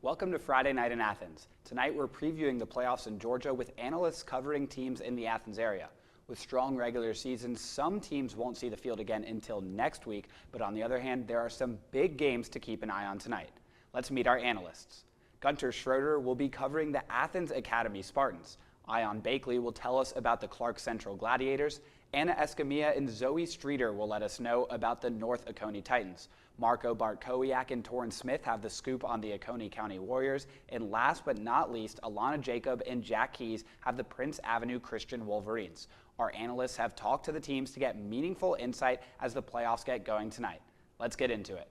Welcome to Friday Night in Athens. Tonight we're previewing the playoffs in Georgia with analysts covering teams in the Athens area. With strong regular seasons, some teams won't see the field again until next week, but on the other hand, there are some big games to keep an eye on tonight. Let's meet our analysts. Gunter Schroeder will be covering the Athens Academy Spartans. Ion Bakley will tell us about the Clark Central Gladiators. Anna Escamilla and Zoe Streeter will let us know about the North Oconee Titans. Marco Bartkowiak and Torrin Smith have the scoop on the Oconee County Warriors. And last but not least, Alana Jacob and Jack Keys have the Prince Avenue Christian Wolverines. Our analysts have talked to the teams to get meaningful insight as the playoffs get going tonight. Let's get into it.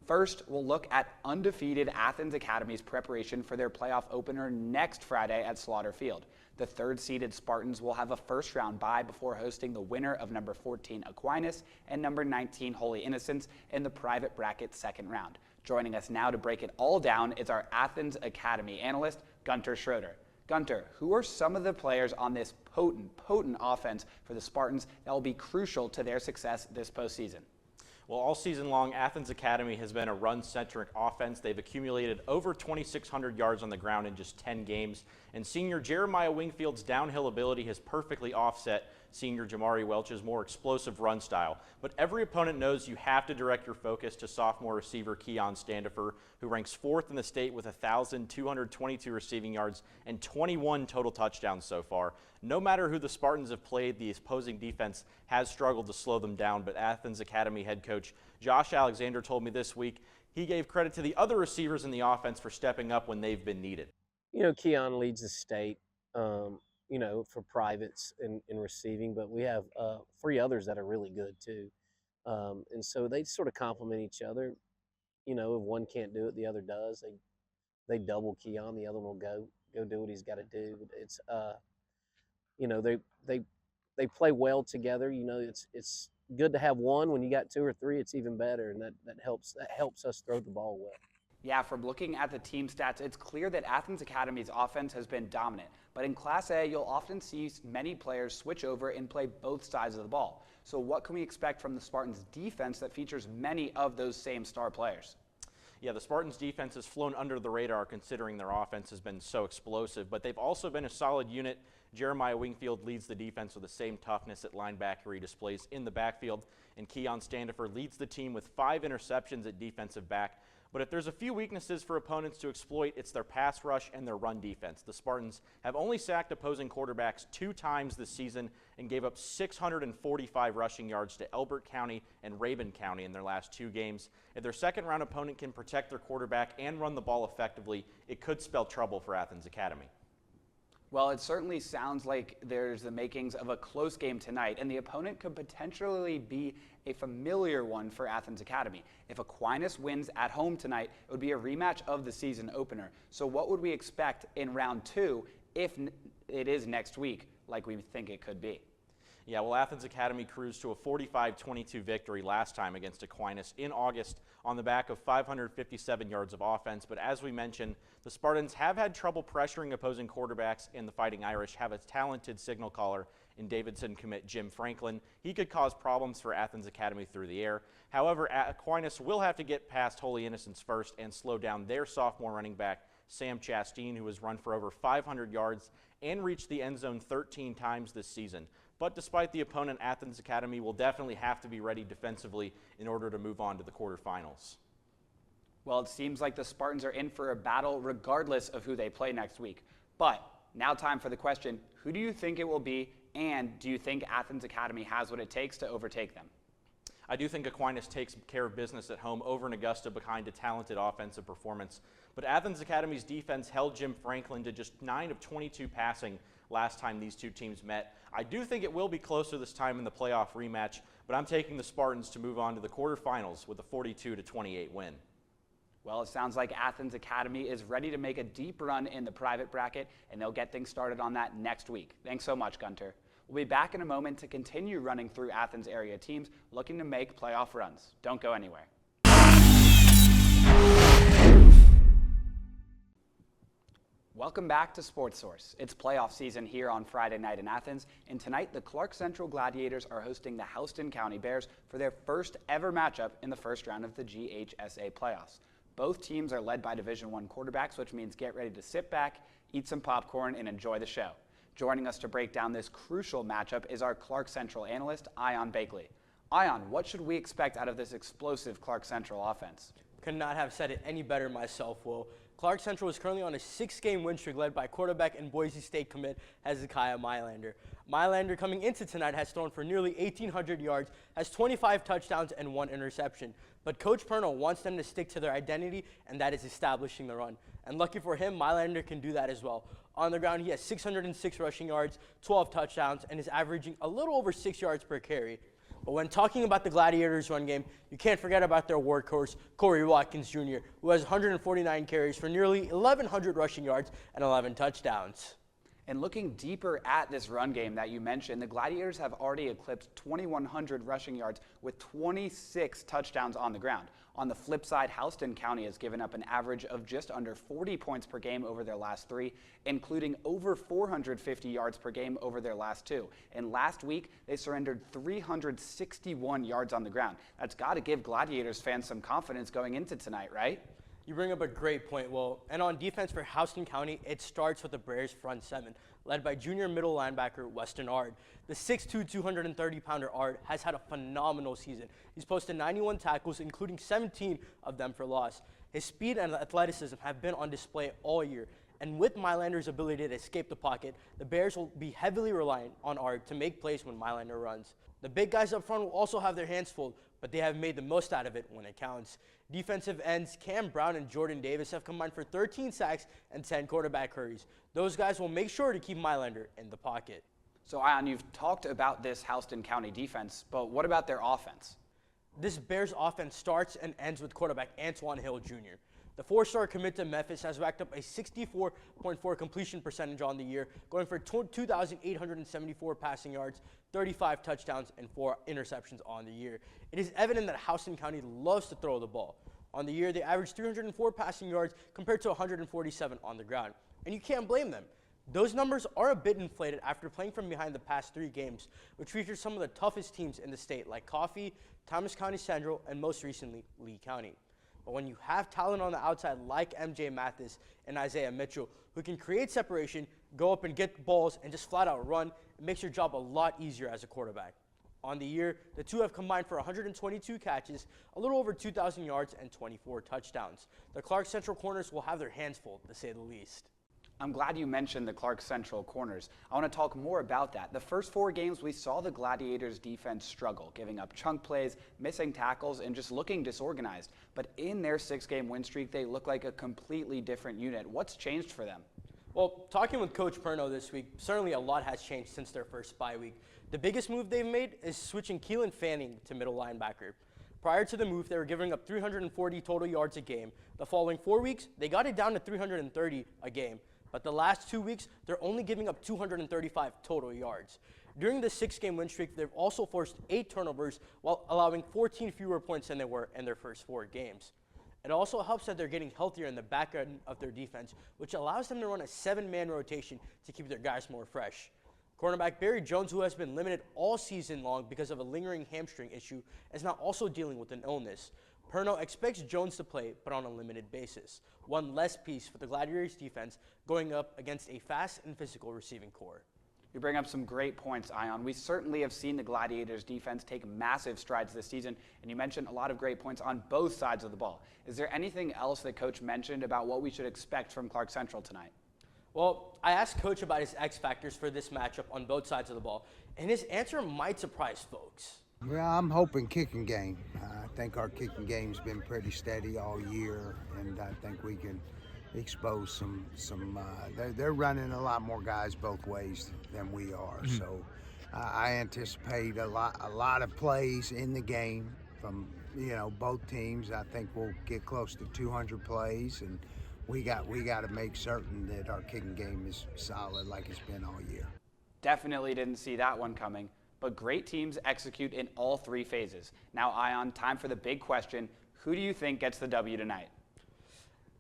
First, we'll look at undefeated Athens Academy's preparation for their playoff opener next Friday at Slaughter Field. The third-seeded Spartans will have a first-round bye before hosting the winner of number 14 Aquinas and number 19 Holy Innocents in the private bracket second round. Joining us now to break it all down is our Athens Academy analyst, Gunter Schroeder. Gunter, who are some of the players on this potent offense for the Spartans that will be crucial to their success this postseason? Well, all season long, Athens Academy has been a run-centric offense. They've accumulated over 2,600 yards on the ground in just 10 games. And senior Jeremiah Wingfield's downhill ability has perfectly offset senior Jamari Welch's more explosive run style. But every opponent knows you have to direct your focus to sophomore receiver Keon Standifer, who ranks 4th in the state with 1,222 receiving yards and 21 total touchdowns so far. No matter who the Spartans have played, the opposing defense has struggled to slow them down, but Athens Academy head coach Josh Alexander told me this week he gave credit to the other receivers in the offense for stepping up when they've been needed. You know, Keon leads the state, for privates in receiving, but we have 3 others that are really good too. And so they sort of complement each other. You know, if one can't do it, the other does. They double Keon, the other one will go do what he's got to do. But it's they play well together. You know, it's good to have one. When you got 2 or 3, it's even better, and that helps us throw the ball well. Yeah, from looking at the team stats, it's clear that Athens Academy's offense has been dominant. But in Class A, you'll often see many players switch over and play both sides of the ball. So what can we expect from the Spartans' defense that features many of those same star players? Yeah, the Spartans' defense has flown under the radar considering their offense has been so explosive, but they've also been a solid unit. Jeremiah Wingfield leads the defense with the same toughness at linebacker he displays in the backfield, and Keon Standifer leads the team with 5 interceptions at defensive back. But if there's a few weaknesses for opponents to exploit, it's their pass rush and their run defense. The Spartans have only sacked opposing quarterbacks 2 times this season and gave up 645 rushing yards to Elbert County and Rabun County in their last 2 games. If their second-round opponent can protect their quarterback and run the ball effectively, it could spell trouble for Athens Academy. Well, it certainly sounds like there's the makings of a close game tonight, and the opponent could potentially be a familiar one for Athens Academy. If Aquinas wins at home tonight, it would be a rematch of the season opener. So what would we expect in round 2 if it is next week, like we think it could be? Yeah, well, Athens Academy cruised to a 45-22 victory last time against Aquinas in August on the back of 557 yards of offense. But as we mentioned, the Spartans have had trouble pressuring opposing quarterbacks, and the Fighting Irish have a talented signal caller in Davidson commit Jim Franklin. He could cause problems for Athens Academy through the air. However, Aquinas will have to get past Holy Innocents first and slow down their sophomore running back, Sam Chasteen, who has run for over 500 yards and reached the end zone 13 times this season. But despite the opponent, Athens Academy will definitely have to be ready defensively in order to move on to the quarterfinals. Well, it seems like the Spartans are in for a battle regardless of who they play next week. But now time for the question, who do you think it will be, and do you think Athens Academy has what it takes to overtake them? I do think Aquinas takes care of business at home over in Augusta behind a talented offensive performance. But Athens Academy's defense held Jim Franklin to just 9 of 22 passing last time these 2 teams met. I do think it will be closer this time in the playoff rematch, but I'm taking the Spartans to move on to the quarterfinals with a 42-28 win. Well, it sounds like Athens Academy is ready to make a deep run in the private bracket, and they'll get things started on that next week. Thanks so much, Gunter. We'll be back in a moment to continue running through Athens area teams looking to make playoff runs. Don't go anywhere. Welcome back to Sportsource. It's playoff season here on Friday night in Athens, and tonight the Clark Central Gladiators are hosting the Houston County Bears for their first ever matchup in the first round of the GHSA playoffs. Both teams are led by Division I quarterbacks, which means get ready to sit back, eat some popcorn, and enjoy the show. Joining us to break down this crucial matchup is our Clark Central analyst, Ion Bakley. Ion, what should we expect out of this explosive Clark Central offense? Could not have said it any better myself, Will. Clark Central is currently on a 6-game win streak led by quarterback and Boise State commit Hezekiah Mylander. Mylander coming into tonight has thrown for nearly 1,800 yards, has 25 touchdowns and 1 interception. But Coach Perno wants them to stick to their identity, and that is establishing the run. And lucky for him, Mylander can do that as well. On the ground, he has 606 rushing yards, 12 touchdowns, and is averaging a little over 6 yards per carry. But when talking about the Gladiators' run game, you can't forget about their workhorse, Corey Watkins Jr., who has 149 carries for nearly 1,100 rushing yards and 11 touchdowns. And looking deeper at this run game that you mentioned, the Gladiators have already eclipsed 2,100 rushing yards with 26 touchdowns on the ground. On the flip side, Houston County has given up an average of just under 40 points per game over their last 3, including over 450 yards per game over their last 2. And last week, they surrendered 361 yards on the ground. That's got to give Gladiators fans some confidence going into tonight, right? You bring up a great point, Will. And on defense for Houston County, it starts with the Bears' front 7, led by junior middle linebacker Weston Ard. The 6'2", 230-pounder Ard has had a phenomenal season. He's posted 91 tackles, including 17 of them for loss. His speed and athleticism have been on display all year. And with Mylander's ability to escape the pocket, the Bears will be heavily reliant on Ard to make plays when Mylander runs. The big guys up front will also have their hands full, but they have made the most out of it when it counts. Defensive ends Cam Brown and Jordan Davis have combined for 13 sacks and 10 quarterback hurries. Those guys will make sure to keep Mylander in the pocket. So, Ion, you've talked about this Houston County defense, but what about their offense? This Bears offense starts and ends with quarterback Antoine Hill Jr. The 4-star commit to Memphis has racked up a 64.4 completion percentage on the year, going for 2,874 passing yards, 35 touchdowns, and 4 interceptions on the year. It is evident that Houston County loves to throw the ball. On the year, they averaged 304 passing yards compared to 147 on the ground. And you can't blame them. Those numbers are a bit inflated after playing from behind the past 3 games, which featured some of the toughest teams in the state like Coffee, Thomas County Central, and most recently, Lee County. But when you have talent on the outside like MJ Mathis and Isaiah Mitchell, who can create separation, go up and get balls, and just flat out run, it makes your job a lot easier as a quarterback. On the year, the two have combined for 122 catches, a little over 2,000 yards, and 24 touchdowns. The Clark Central corners will have their hands full, to say the least. I'm glad you mentioned the Clark Central corners. I want to talk more about that. The first 4 games, we saw the Gladiators defense struggle, giving up chunk plays, missing tackles, and just looking disorganized. But in their 6-game win streak, they look like a completely different unit. What's changed for them? Well, talking with Coach Perno this week, certainly a lot has changed since their first bye week. The biggest move they've made is switching Keelan Fanning to middle linebacker. Prior to the move, they were giving up 340 total yards a game. The following 4 weeks, they got it down to 330 a game. But the last 2 weeks, they're only giving up 235 total yards. During the 6-game win streak, they've also forced 8 turnovers while allowing 14 fewer points than they were in their first 4 games. It also helps that they're getting healthier in the back end of their defense, which allows them to run a 7-man rotation to keep their guys more fresh. Cornerback Barry Jones, who has been limited all season long because of a lingering hamstring issue, is now also dealing with an illness. Perno expects Jones to play, but on a limited basis. One less piece for the Gladiators defense going up against a fast and physical receiving core. You bring up some great points, Ion. We certainly have seen the Gladiators defense take massive strides this season, and you mentioned a lot of great points on both sides of the ball. Is there anything else that Coach mentioned about what we should expect from Clark Central tonight? Well, I asked Coach about his X factors for this matchup on both sides of the ball, and his answer might surprise folks. Well, I'm hoping kicking game. I think our kicking game's been pretty steady all year, and I think we can expose some. They're running a lot more guys both ways than we are. Mm-hmm. So I anticipate a lot of plays in the game from both teams. I think we'll get close to 200 plays, and we got to make certain that our kicking game is solid like it's been all year. Definitely didn't see that one coming. But great teams execute in all 3 phases. Now, Ion, time for the big question. Who do you think gets the W tonight?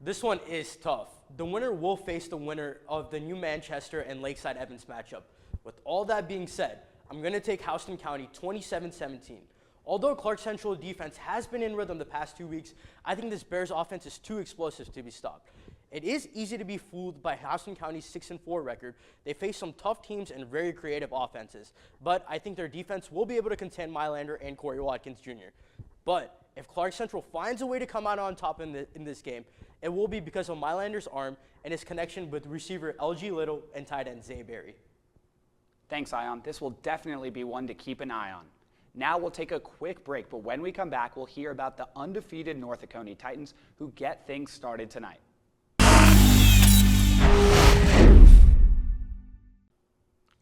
This one is tough. The winner will face the winner of the New Manchester and Lakeside Evans matchup. With all that being said, I'm going to take Houston County 27-17. Although Clark Central defense has been in rhythm the past 2 weeks, I think this Bears offense is too explosive to be stopped. It is easy to be fooled by Houston County's 6-4 record. They face some tough teams and very creative offenses, but I think their defense will be able to contend Mylander and Corey Watkins Jr. But if Clark Central finds a way to come out on top in this game, it will be because of Mylander's arm and his connection with receiver LG Little and tight end Zay Berry. Thanks, Ion. This will definitely be one to keep an eye on. Now we'll take a quick break, but when we come back, we'll hear about the undefeated North Oconee Titans who get things started tonight.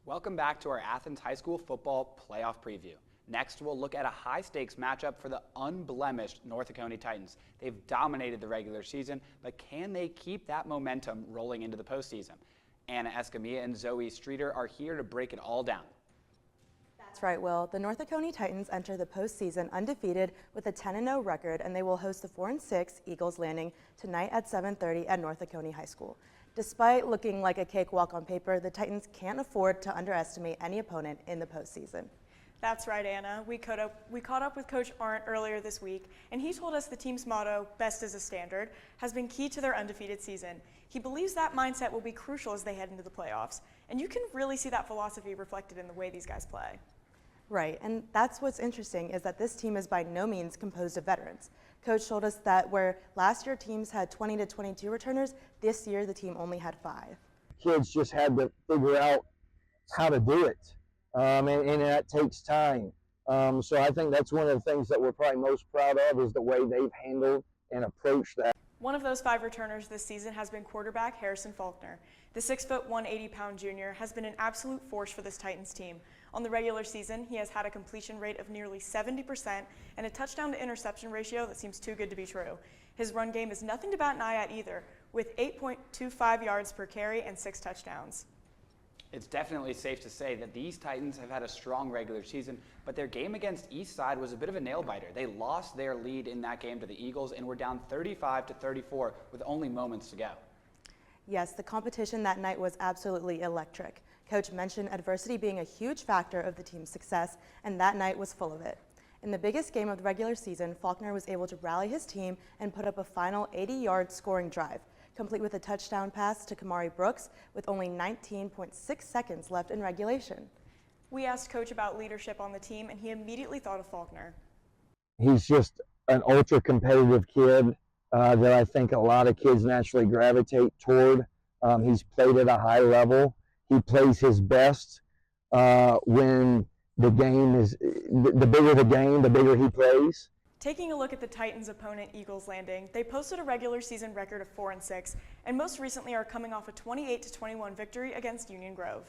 Welcome back to our Athens High School football playoff preview. Next, we'll look at a high-stakes matchup for the unblemished North Oconee Titans. They've dominated the regular season, but can they keep that momentum rolling into the postseason? Anna Escamilla and Zoe Streeter are here to break it all down. That's right, Will. The North Oconee Titans enter the postseason undefeated with a 10-0 record, and they will host the 4-6 Eagles Landing tonight at 7:30 at North Oconee High School. Despite looking like a cakewalk on paper, the Titans can't afford to underestimate any opponent in the postseason. That's right, Anna. We caught up with Coach Arndt earlier this week, and he told us the team's motto, best as a standard, has been key to their undefeated season. He believes that mindset will be crucial as they head into the playoffs, and you can really see that philosophy reflected in the way these guys play. Right, and that's what's interesting is that this team is by no means composed of veterans. Coach told us that where last year teams had 20 to 22 returners, this year the team only had 5. Kids just had to figure out how to do it, and that takes time. So I think that's one of the things that we're probably most proud of is the way they've handled and approached that. One of those 5 returners this season has been quarterback Harrison Faulkner. The 6', 180-pound junior has been an absolute force for this Titans team. On the regular season, he has had a completion rate of nearly 70% and a touchdown to interception ratio that seems too good to be true. His run game is nothing to bat an eye at either, with 8.25 yards per carry and 6 touchdowns. It's definitely safe to say that these Titans have had a strong regular season, but their game against Eastside was a bit of a nail-biter. They lost their lead in that game to the Eagles and were down 35-34 with only moments to go. Yes, the competition that night was absolutely electric. Coach mentioned adversity being a huge factor of the team's success, and that night was full of it. In the biggest game of the regular season, Faulkner was able to rally his team and put up a final 80-yard scoring drive, complete with a touchdown pass to Kamari Brooks with only 19.6 seconds left in regulation. We asked Coach about leadership on the team, and he immediately thought of Faulkner. He's just an ultra-competitive kid that I think a lot of kids naturally gravitate toward. He's played at a high level. He plays his best when the game is, the bigger the game, the bigger he plays. Taking a look at the Titans' opponent, Eagles Landing, they posted a regular season record of 4-6, and most recently are coming off a 28-21 victory against Union Grove.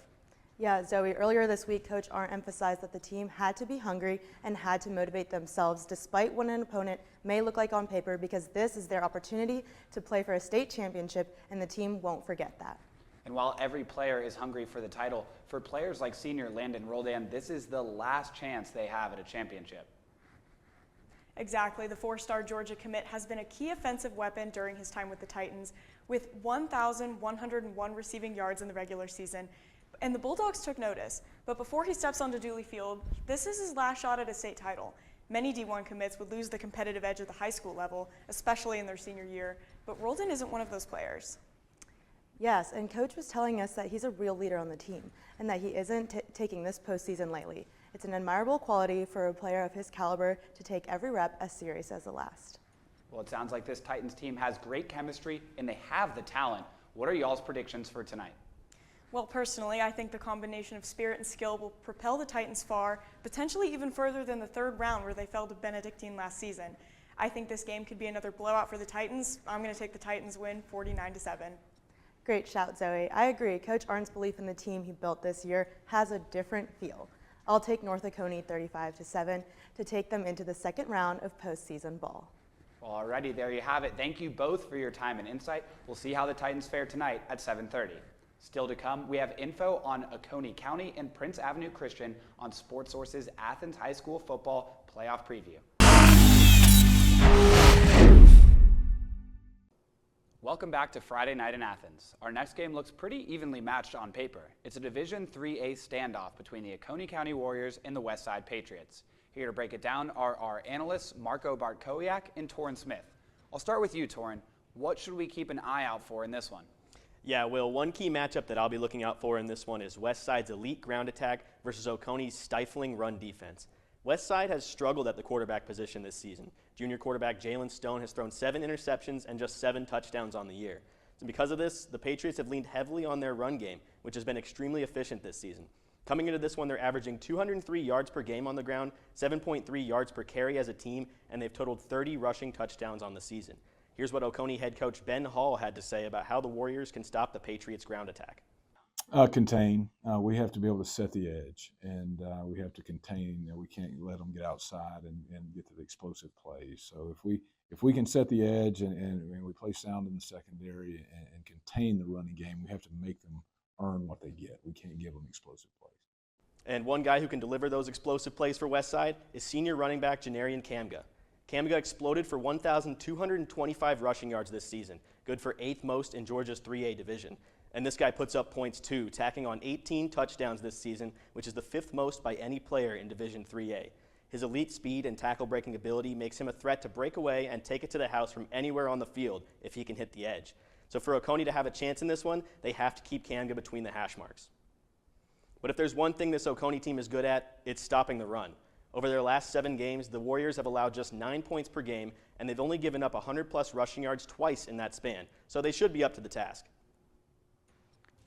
Yeah, Zoe, earlier this week, Coach Arndt emphasized that the team had to be hungry and had to motivate themselves despite what an opponent may look like on paper, because this is their opportunity to play for a state championship, and the team won't forget that. And while every player is hungry for the title, for players like senior Landon Roldan, this is the last chance they have at a championship. Exactly. The 4-star Georgia commit has been a key offensive weapon during his time with the Titans, with 1,101 receiving yards in the regular season. And the Bulldogs took notice. But before he steps onto Dooley Field, this is his last shot at a state title. Many D1 commits would lose the competitive edge at the high school level, especially in their senior year. But Roldan isn't one of those players. Yes, and Coach was telling us that he's a real leader on the team and that he isn't taking this postseason lightly. It's an admirable quality for a player of his caliber to take every rep as serious as the last. Well, it sounds like this Titans team has great chemistry and they have the talent. What are y'all's predictions for tonight? Well, personally, I think the combination of spirit and skill will propel the Titans far, potentially even further than the third round where they fell to Benedictine last season. I think this game could be another blowout for the Titans. I'm going to take the Titans win 49-7. Great shout, Zoe. I agree. Coach Arndt's belief in the team he built this year has a different feel. I'll take North Oconee 35-7 to take them into the second round of postseason ball. Well, already there you have it. Thank you both for your time and insight. We'll see how the Titans fare tonight at 7:30. Still to come, we have info on Oconee County and Prince Avenue Christian on Sportsource's Athens High School football playoff preview. Welcome back to Friday Night in Athens. Our next game looks pretty evenly matched on paper. It's a Division IIIA standoff between the Oconee County Warriors and the Westside Patriots. Here to break it down are our analysts, Marco Bartkowiak and Torrin Smith. I'll start with you, Torrin. What should we keep an eye out for in this one? Yeah, Will, one key matchup that I'll be looking out for in this one is Westside's elite ground attack versus Oconee's stifling run defense. Westside has struggled at the quarterback position this season. Junior quarterback Jalen Stone has thrown 7 interceptions and just 7 touchdowns on the year. So because of this, the Patriots have leaned heavily on their run game, which has been extremely efficient this season. Coming into this one, they're averaging 203 yards per game on the ground, 7.3 yards per carry as a team, and they've totaled 30 rushing touchdowns on the season. Here's what Oconee head coach Ben Hall had to say about how the Warriors can stop the Patriots' ground attack. Contain. We have to be able to set the edge, and we have to contain. We can't let them get outside and get to the explosive plays. So if we can set the edge and we play sound in the secondary and contain the running game, we have to make them earn what they get. We can't give them explosive plays. And one guy who can deliver those explosive plays for Westside is senior running back Janarian Kamga. Kamga exploded for 1,225 rushing yards this season, good for 8th most in Georgia's 3A division. And this guy puts up points too, tacking on 18 touchdowns this season, which is the 5th most by any player in Division 3A. His elite speed and tackle-breaking ability makes him a threat to break away and take it to the house from anywhere on the field if he can hit the edge. So for Oconee to have a chance in this one, they have to keep Kamga between the hash marks. But if there's one thing this Oconee team is good at, it's stopping the run. Over their last 7 games, the Warriors have allowed just 9 points per game, and they've only given up 100-plus rushing yards twice in that span, so they should be up to the task.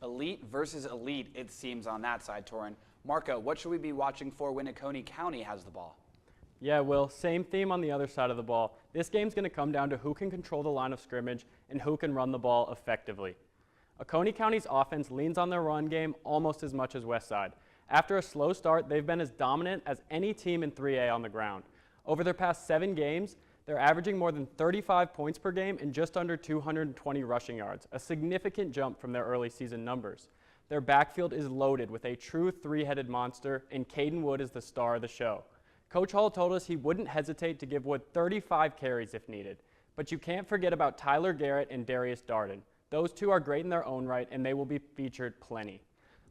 Elite versus elite, it seems, on that side, Torrin. Marco, what should we be watching for when Oconee County has the ball? Yeah, Will, same theme on the other side of the ball. This game's going to come down to who can control the line of scrimmage and who can run the ball effectively. Oconee County's offense leans on their run game almost as much as Westside. After a slow start, they've been as dominant as any team in 3A on the ground. Over their past 7 games, they're averaging more than 35 points per game and just under 220 rushing yards, a significant jump from their early season numbers. Their backfield is loaded with a true 3-headed monster, and Caden Wood is the star of the show. Coach Hall told us he wouldn't hesitate to give Wood 35 carries if needed. But you can't forget about Tyler Garrett and Darius Darden. Those two are great in their own right, and they will be featured plenty.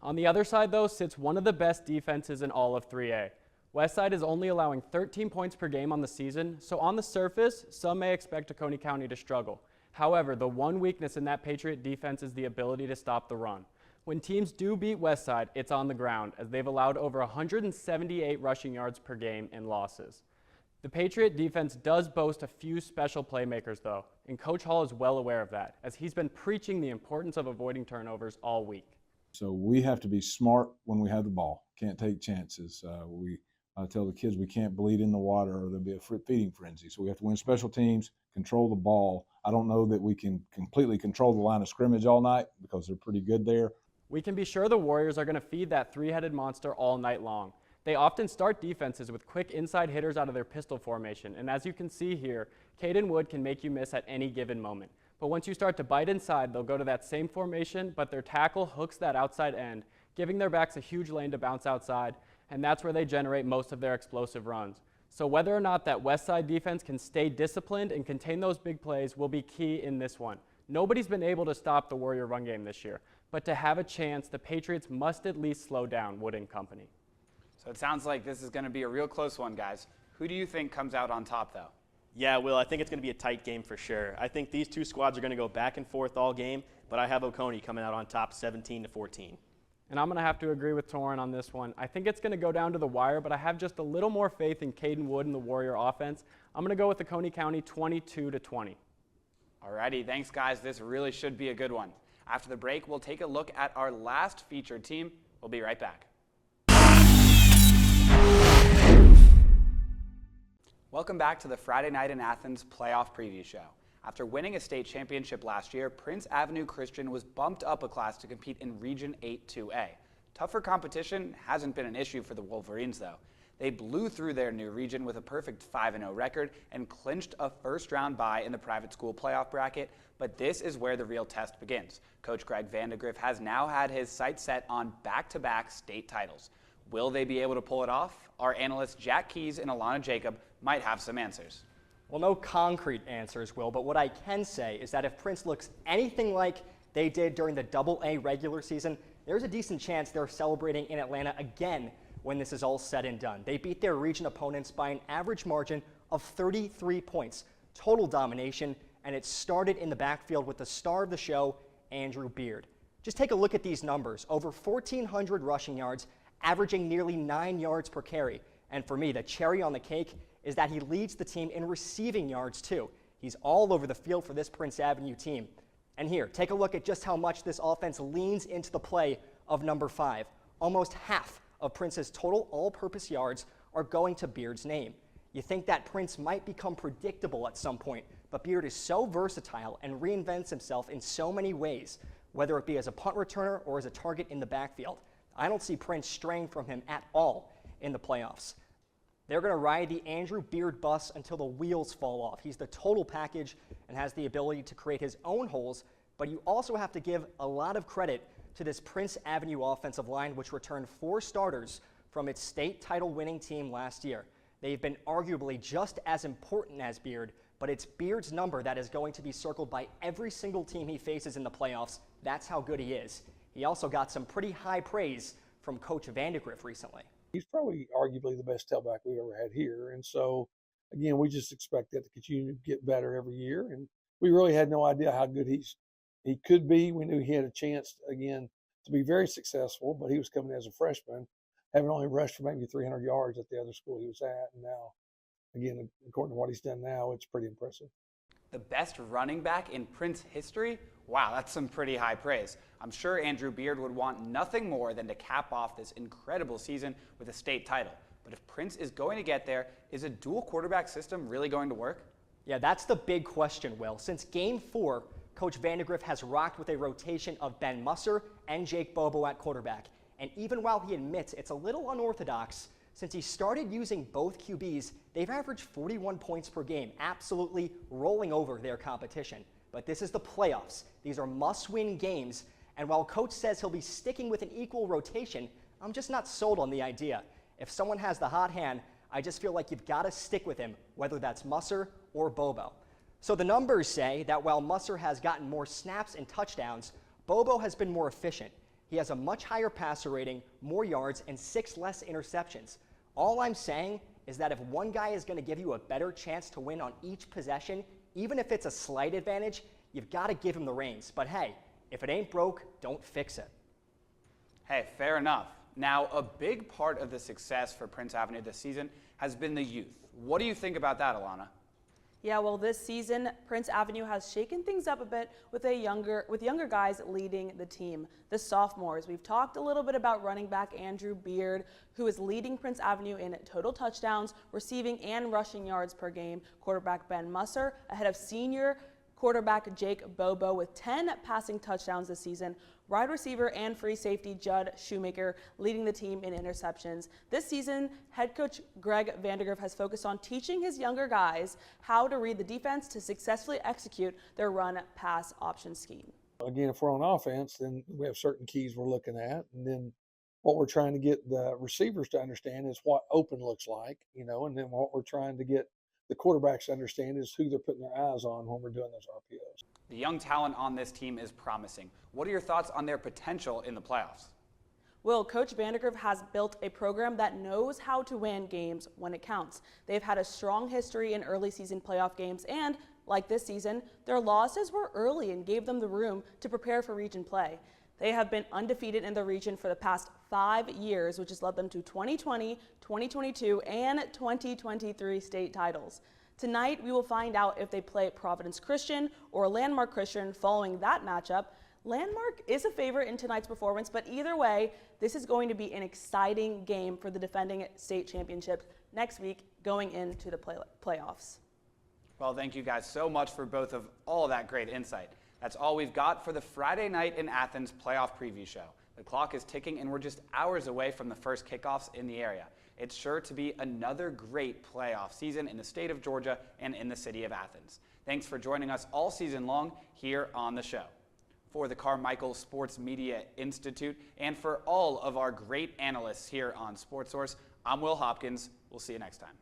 On the other side, though, sits one of the best defenses in all of 3A. Westside is only allowing 13 points per game on the season, so on the surface, some may expect Oconee County to struggle. However, the one weakness in that Patriot defense is the ability to stop the run. When teams do beat Westside, it's on the ground, as they've allowed over 178 rushing yards per game in losses. The Patriot defense does boast a few special playmakers, though, and Coach Hall is well aware of that, as he's been preaching the importance of avoiding turnovers all week. So we have to be smart when we have the ball. Can't take chances. We tell the kids we can't bleed in the water or there'll be a feeding frenzy. So we have to win special teams, control the ball. I don't know that we can completely control the line of scrimmage all night because they're pretty good there. We can be sure the Warriors are going to feed that 3-headed monster all night long. They often start defenses with quick inside hitters out of their pistol formation, and as you can see here, Caden Wood can make you miss at any given moment. But once you start to bite inside, they'll go to that same formation, but their tackle hooks that outside end, giving their backs a huge lane to bounce outside, and that's where they generate most of their explosive runs. So whether or not that Westside defense can stay disciplined and contain those big plays will be key in this one. Nobody's been able to stop the Warrior run game this year, but to have a chance, the Patriots must at least slow down Wood and company. So it sounds like this is going to be a real close one, guys. Who do you think comes out on top, though? Yeah, Will, I think it's going to be a tight game for sure. I think these two squads are going to go back and forth all game, but I have Oconee coming out on top 17-14. And I'm going to have to agree with Torrin on this one. I think it's going to go down to the wire, but I have just a little more faith in Caden Wood and the Warrior offense. I'm going to go with Oconee County 22-20. Alrighty, thanks, guys. This really should be a good one. After the break, we'll take a look at our last featured team. We'll be right back. Welcome back to the Friday Night in Athens playoff preview show. After winning a state championship last year, Prince Avenue Christian was bumped up a class to compete in Region 8-2A. Tougher competition hasn't been an issue for the Wolverines, though. They blew through their new region with a perfect 5-0 record and clinched a first-round bye in the private school playoff bracket, but this is where the real test begins. Coach Greg Vandegrift has now had his sights set on back-to-back state titles. Will they be able to pull it off? Our analysts Jack Keys and Alana Jacob might have some answers. Well, no concrete answers, Will, but what I can say is that if Prince looks anything like they did during the AA regular season, there's a decent chance they're celebrating in Atlanta again when this is all said and done. They beat their region opponents by an average margin of 33 points, total domination, and it started in the backfield with the star of the show, Andrew Beard. Just take a look at these numbers. Over 1,400 rushing yards, averaging nearly 9 yards per carry. And for me, the cherry on the cake is that he leads the team in receiving yards too. He's all over the field for this Prince Avenue team. And here, take a look at just how much this offense leans into the play of number 5. Almost half of Prince's total all-purpose yards are going to Beard's name. You think that Prince might become predictable at some point, but Beard is so versatile and reinvents himself in so many ways, whether it be as a punt returner or as a target in the backfield. I don't see Prince straying from him at all in the playoffs. They're going to ride the Andrew Beard bus until the wheels fall off. He's the total package and has the ability to create his own holes, but you also have to give a lot of credit to this Prince Avenue offensive line, which returned 4 starters from its state title winning team last year. They've been arguably just as important as Beard, but it's Beard's number that is going to be circled by every single team he faces in the playoffs. That's how good he is. He also got some pretty high praise from Coach Vandegrift recently. He's probably arguably the best tailback we've ever had here. And so, again, we just expect that to continue to get better every year. And we really had no idea how good he could be. We knew he had a chance, again, to be very successful, but he was coming as a freshman, having only rushed for maybe 300 yards at the other school he was at. And now, again, according to what he's done now, it's pretty impressive. The best running back in Prince history? Wow, that's some pretty high praise. I'm sure Andrew Beard would want nothing more than to cap off this incredible season with a state title. But if Prince is going to get there, is a dual quarterback system really going to work? Yeah, that's the big question, Will. Since Game 4, Coach Vandegrift has rocked with a rotation of Ben Musser and Jake Bobo at quarterback. And even while he admits it's a little unorthodox, since he started using both QBs, they've averaged 41 points per game, absolutely rolling over their competition. But this is the playoffs. These are must-win games. And while Coach says he'll be sticking with an equal rotation, I'm just not sold on the idea. If someone has the hot hand, I just feel like you've got to stick with him, whether that's Musser or Bobo. So the numbers say that while Musser has gotten more snaps and touchdowns, Bobo has been more efficient. He has a much higher passer rating, more yards, and 6 less interceptions. All I'm saying is that if one guy is going to give you a better chance to win on each possession, even if it's a slight advantage, you've got to give him the reins. But hey, if it ain't broke, don't fix it. Hey, fair enough. Now, a big part of the success for Prince Avenue this season has been the youth. What do you think about that, Alana? Yeah, well, this season, Prince Avenue has shaken things up a bit with younger guys leading the team, the sophomores. We've talked a little bit about running back Andrew Beard, who is leading Prince Avenue in total touchdowns, receiving and rushing yards per game. Quarterback Ben Musser ahead of senior quarterback Jake Bobo with 10 passing touchdowns this season. Wide receiver and free safety Judd Shoemaker leading the team in interceptions. This season, head coach Greg Vandegrift has focused on teaching his younger guys how to read the defense to successfully execute their run-pass option scheme. Again, if we're on offense, then we have certain keys we're looking at. And then what we're trying to get the receivers to understand is what open looks like, and then what we're trying to get the quarterbacks to understand is who they're putting their eyes on when we're doing those RPOs. The young talent on this team is promising. What are your thoughts on their potential in the playoffs? Well, Coach Vandegrift has built a program that knows how to win games when it counts. They've had a strong history in early season playoff games, and like this season, their losses were early and gave them the room to prepare for region play. They have been undefeated in the region for the past 5 years, which has led them to 2020, 2022, and 2023 state titles. Tonight, we will find out if they play Providence Christian or Landmark Christian following that matchup. Landmark is a favorite in tonight's performance, but either way, this is going to be an exciting game for the defending state championships next week going into the playoffs. Well, thank you guys so much for both of all of that great insight. That's all we've got for the Friday night in Athens playoff preview show. The clock is ticking and we're just hours away from the first kickoffs in the area. It's sure to be another great playoff season in the state of Georgia and in the city of Athens. Thanks for joining us all season long here on the show. For the Carmichael Sports Media Institute and for all of our great analysts here on SportSource, I'm Will Hopkins. We'll see you next time.